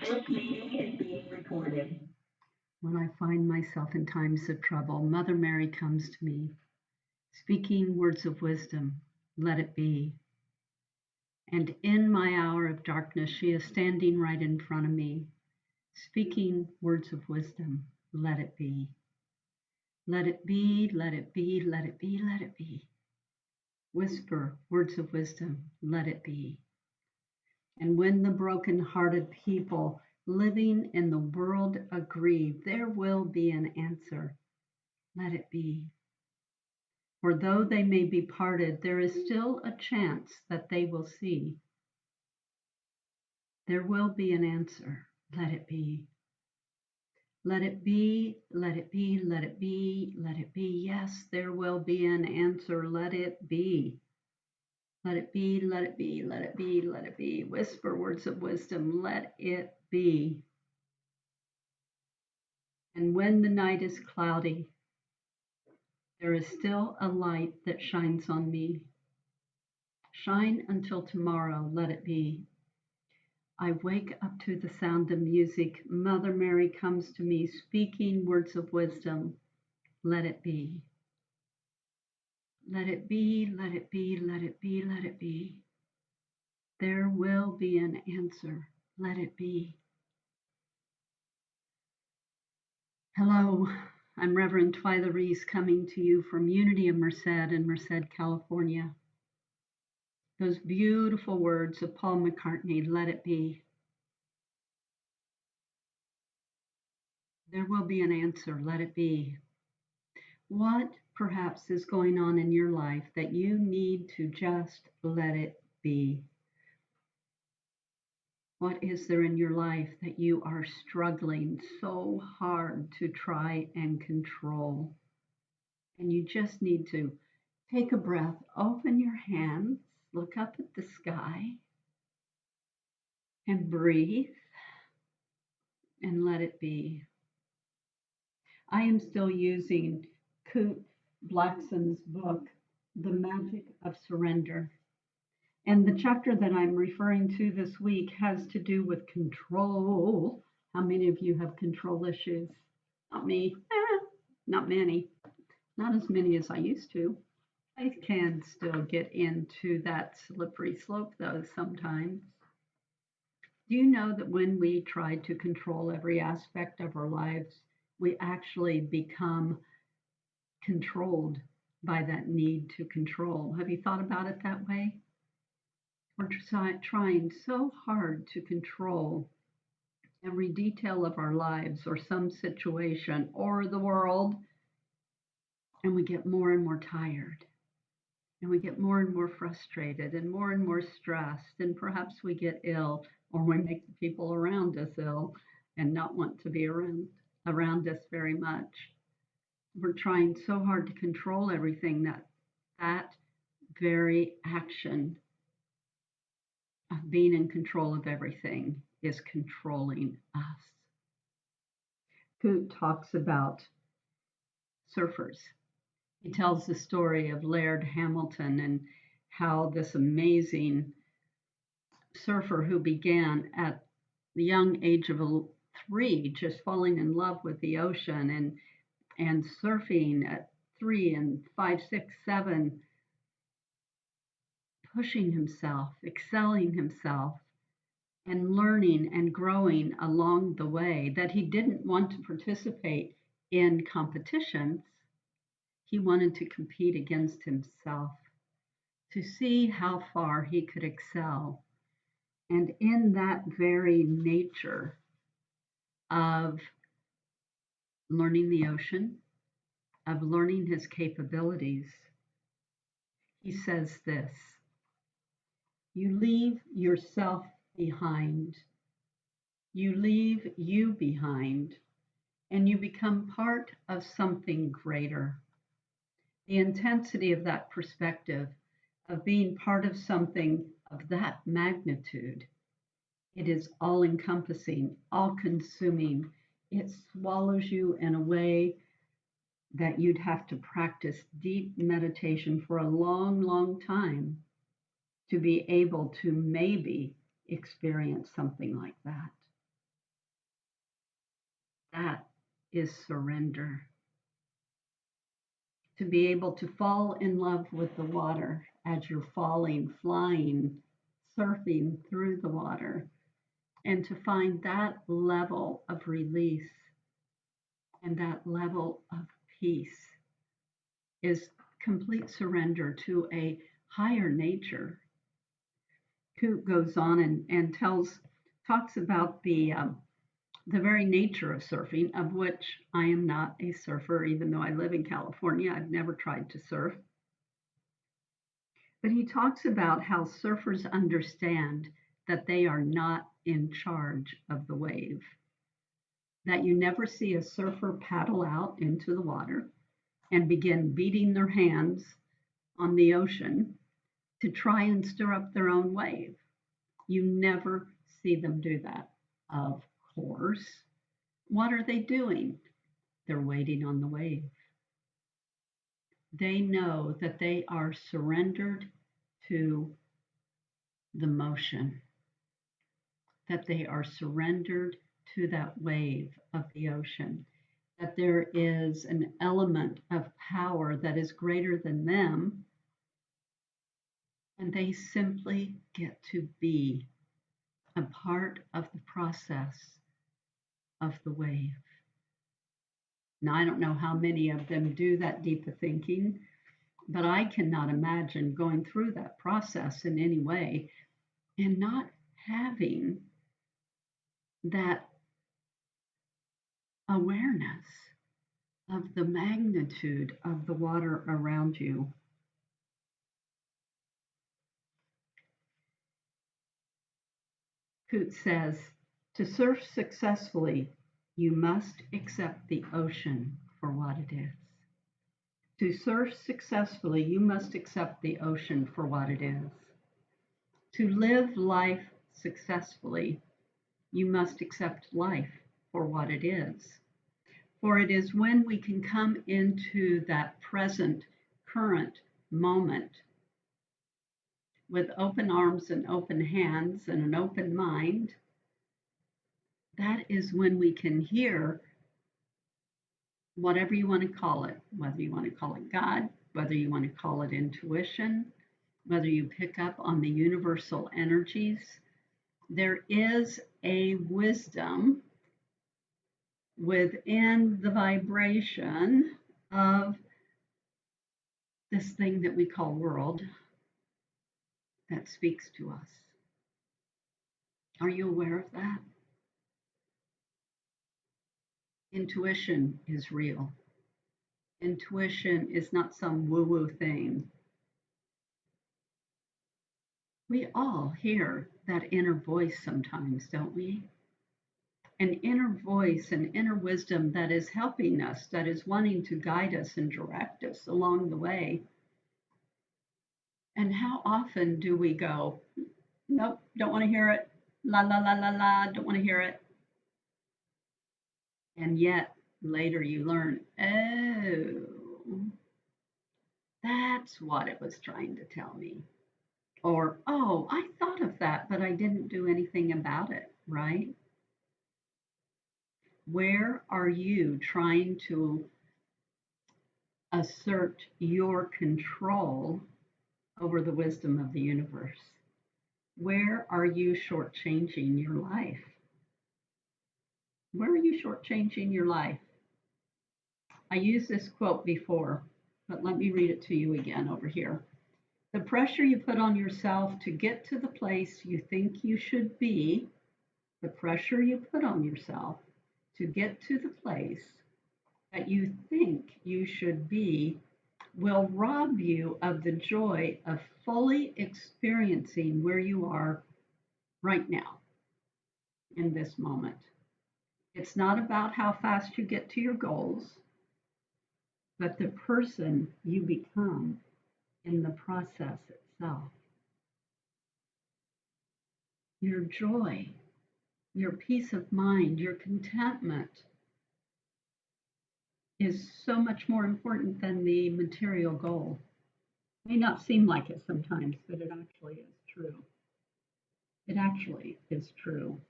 This meeting is being recorded. When I find myself in times of trouble, Mother Mary comes to me, speaking words of wisdom, let it be. And in my hour of darkness, she is standing right in front of me, speaking words of wisdom, let it be. Let it be, let it be, let it be, let it be. Whisper words of wisdom, let it be. And when the broken-hearted people living in the world agree, there will be an answer. Let it be. For though they may be parted, there is still a chance that they will see. There will be an answer. Let it be. Let it be, let it be, let it be, let it be. Yes, there will be an answer. Let it be. Let it be, let it be, let it be, let it be. Whisper words of wisdom. Let it be. And when the night is cloudy, there is still a light that shines on me. Shine until tomorrow, let it be. I wake up to the sound of music. Mother Mary comes to me, speaking words of wisdom. Let it be. Let it be, let it be, let it be, let it be. There will be an answer. Let it be. Hello, I'm Reverend Twyla Reece coming to you from Unity of Merced in Merced, California. Those beautiful words of Paul McCartney, let it be. There will be an answer, let it be. What perhaps is going on in your life that you need to just let it be? What is there in your life that you are struggling so hard to try and control? And you just need to take a breath, open your hands, look up at the sky, and breathe and let it be. I am still using Kurt Blackson's book, The Magic of Surrender. And the chapter that I'm referring to this week has to do with control. How many of you have control issues? Not me. Not many. Not as many as I used to. I can still get into that slippery slope, though, sometimes. Do you know that when we try to control every aspect of our lives, we actually become controlled by that need to control? Have you thought about it that way? We're trying so hard to control every detail of our lives or some situation or the world, and we get more and more tired, and we get more and more frustrated and more stressed, and perhaps we get ill, or we make the people around us ill and not want to be around us very much. We're trying so hard to control everything that very action of being in control of everything is controlling us. Kut talks about surfers. He tells the story of Laird Hamilton and how this amazing surfer who began at the young age of 3, just falling in love with the ocean and surfing at 3 and 5, 6, 7, pushing himself, excelling himself, and learning and growing along the way, that he didn't want to participate in competitions. He wanted to compete against himself to see how far he could excel. And in that very nature of learning the ocean, of learning his capabilities, he says this: you leave yourself behind, you leave you behind, and you become part of something greater. The intensity of that perspective, of being part of something of that magnitude, it is all encompassing, all consuming. It swallows you in a way that you'd have to practice deep meditation for a long, long time to be able to maybe experience something like that. That is surrender. To be able to fall in love with the water as you're falling, flying, surfing through the water, and to find that level of release and that level of peace is complete surrender to a higher nature. Coot goes on and talks about the very nature of surfing, of which I am not a surfer, even though I live in California. I've never tried to surf. But he talks about how surfers understand that they are not in charge of the wave, that you never see a surfer paddle out into the water and begin beating their hands on the ocean to try and stir up their own wave. You never see them do that. Of course. What are they doing? They're waiting on the wave. They know that they are surrendered to the motion, that they are surrendered to that wave of the ocean, that there is an element of power that is greater than them, and they simply get to be a part of the process of the wave. Now, I don't know how many of them do that deep of thinking, but I cannot imagine going through that process in any way and not having that awareness of the magnitude of the water around you. Coote says, to surf successfully, you must accept the ocean for what it is. To surf successfully, you must accept the ocean for what it is. To live life successfully, you must accept life for what it is. For it is when we can come into that present, current moment with open arms and open hands and an open mind, that is when we can hear whatever you want to call it, whether you want to call it God, whether you want to call it intuition, whether you pick up on the universal energies. There is a wisdom within the vibration of this thing that we call world that speaks to us. Are you aware of that? Intuition is real. Intuition is not some woo woo thing. We all hear that inner voice sometimes, don't we? An inner voice, an inner wisdom that is helping us, that is wanting to guide us and direct us along the way. And how often do we go, nope, don't want to hear it, la la la la la, don't want to hear it. And yet later you learn, oh, that's what it was trying to tell me. Or, oh, I thought of that, but I didn't do anything about it, right? Where are you trying to assert your control over the wisdom of the universe? Where are you shortchanging your life? Where are you shortchanging your life? I used this quote before, but let me read it to you again over here. The pressure you put on yourself to get to the place you think you should be, the pressure you put on yourself to get to the place that you think you should be will rob you of the joy of fully experiencing where you are right now in this moment. It's not about how fast you get to your goals, but the person you become in the process itself. Your joy, your peace of mind, your contentment is so much more important than the material goal. It may not seem like it sometimes, but it actually is true. It actually is true.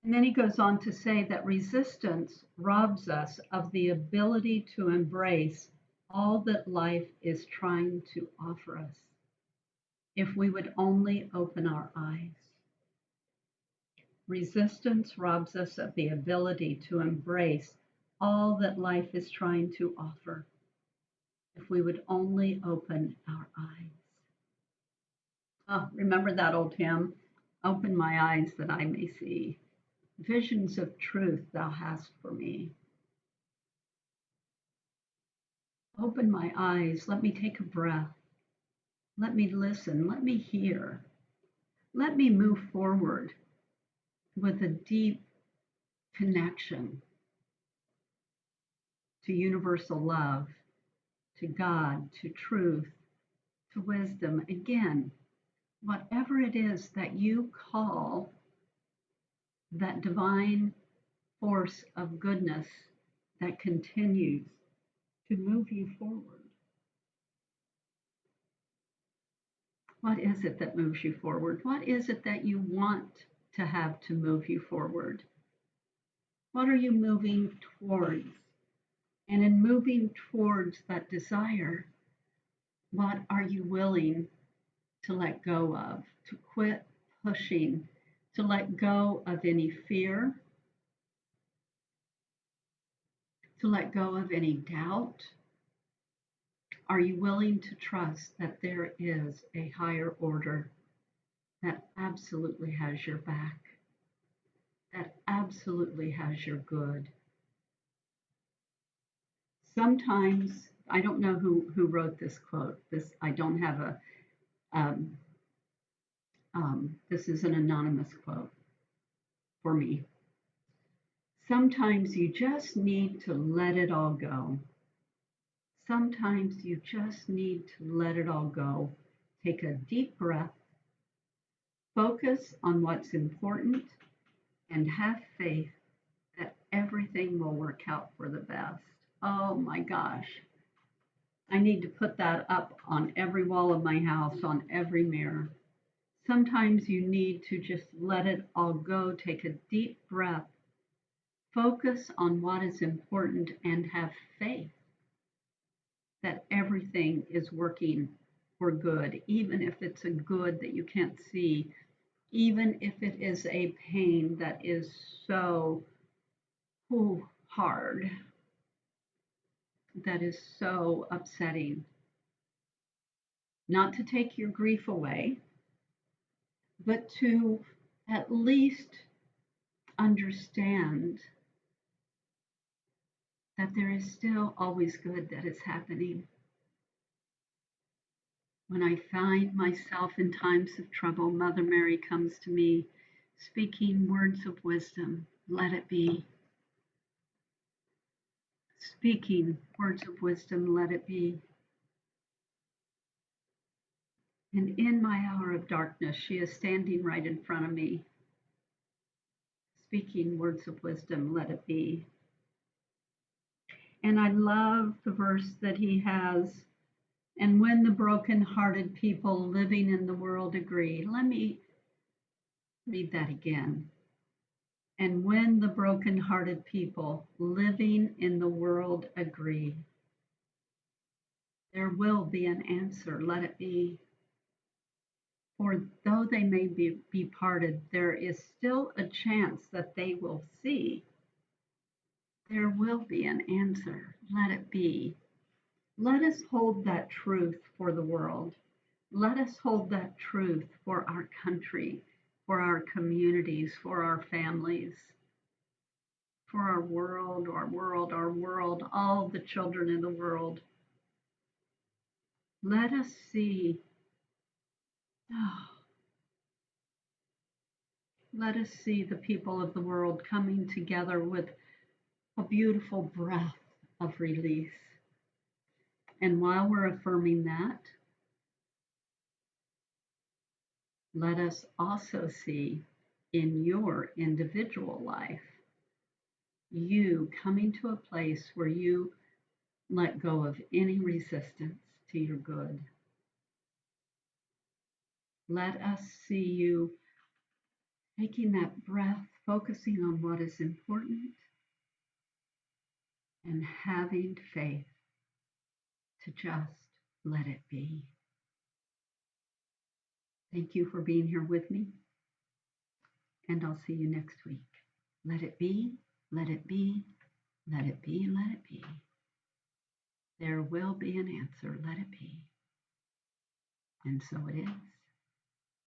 And then he goes on to say that resistance robs us of the ability to embrace all that life is trying to offer us. If we would only open our eyes. Resistance robs us of the ability to embrace all that life is trying to offer. If we would only open our eyes. Oh, remember that old hymn? Open my eyes that I may see. Visions of truth thou hast for me. Open my eyes. Let me take a breath. Let me listen. Let me hear. Let me move forward with a deep connection to universal love, to God, to truth, to wisdom. Again, whatever it is that you call that divine force of goodness that continues to move you forward. What is it that moves you forward? What is it that you want to have to move you forward? What are you moving towards? And in moving towards that desire, what are you willing to let go of, to quit pushing, to let go of any fear, to let go of any doubt? Are you willing to trust that there is a higher order that absolutely has your back, that absolutely has your good? Sometimes, I don't know who wrote this quote. This, I don't have um, this is an anonymous quote for me. Sometimes you just need to let it all go. Sometimes you just need to let it all go. Take a deep breath, focus on what's important, and have faith that everything will work out for the best. Oh my gosh. I need to put that up on every wall of my house, on every mirror. Sometimes you need to just let it all go. Take a deep breath, focus on what is important, and have faith that everything is working for good, even if it's a good that you can't see, even if it is a pain that is so hard, that is so upsetting. Not to take your grief away, but to at least understand that there is still always good that is happening. When I find myself in times of trouble, Mother Mary comes to me speaking words of wisdom. Let it be. Speaking words of wisdom, let it be. And in my hour of darkness, she is standing right in front of me, speaking words of wisdom, let it be. And I love the verse that he has. And when the broken-hearted people living in the world agree, let me read that again. And when the broken-hearted people living in the world agree, there will be an answer, let it be. For though they may be parted, there is still a chance that they will see. There will be an answer, let it be. Let us hold that truth for the world. Let us hold that truth for our country, for our communities, for our families, for our world, all the children in the world. Let us see, oh, let us see the people of the world coming together with a beautiful breath of release. And while we're affirming that, let us also see in your individual life you coming to a place where you let go of any resistance to your good. Let us see you taking that breath, focusing on what is important and having faith to just let it be. Thank you for being here with me, and I'll see you next week. Let it be, let it be, let it be, let it be. There will be an answer, let it be. And so it is.